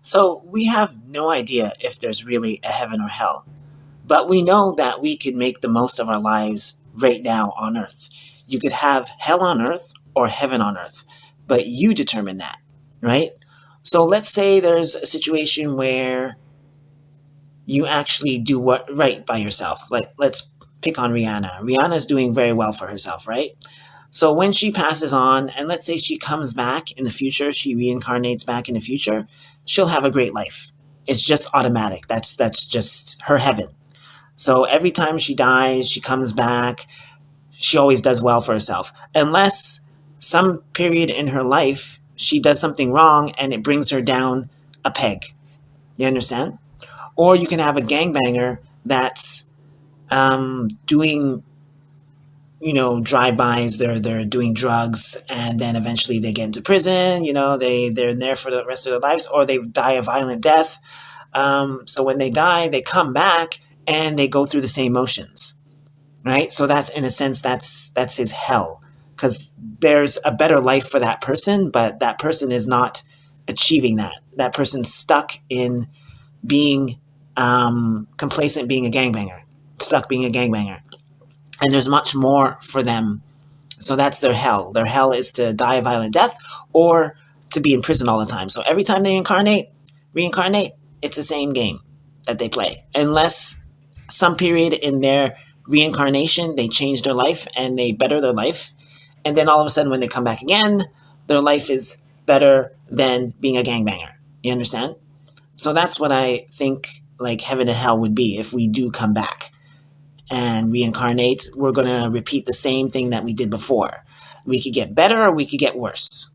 So we have no idea if there's really a heaven or hell, but we know that we could make the most of our lives right now on earth. You could have hell on earth or heaven on earth, but you determine that, right? So let's say there's a situation where you actually do what right by yourself. Like let's pick on Rihanna. Rihanna's doing very well for herself, right? So when she passes on, and let's say she comes back in the future, she reincarnates back in the future, she'll have a great life. It's just automatic. That's just her heaven. So every time she dies, she comes back, she always does well for herself. Unless some period in her life she does something wrong and it brings her down a peg. You understand? Or you can have a gangbanger that's doing, drive-bys. They're doing drugs, and then eventually they get into prison. They're in there for the rest of their lives, or they die a violent death. So when they die, they come back and they go through the same motions, right? So that's, in a sense, that's his hell, because there's a better life for that person, but that person is not achieving that. That person's stuck in being complacent, being a gangbanger, stuck being a gangbanger. And there's much more for them. So that's their hell. Their hell is to die a violent death or to be in prison all the time. So every time they reincarnate, it's the same game that they play. Unless some period in their reincarnation, they change their life and they better their life. And then all of a sudden when they come back again, their life is better than being a gangbanger. You understand? So that's what I think like heaven and hell would be if we do come back and reincarnate. We're going to repeat the same thing that we did before. We could get better or we could get worse.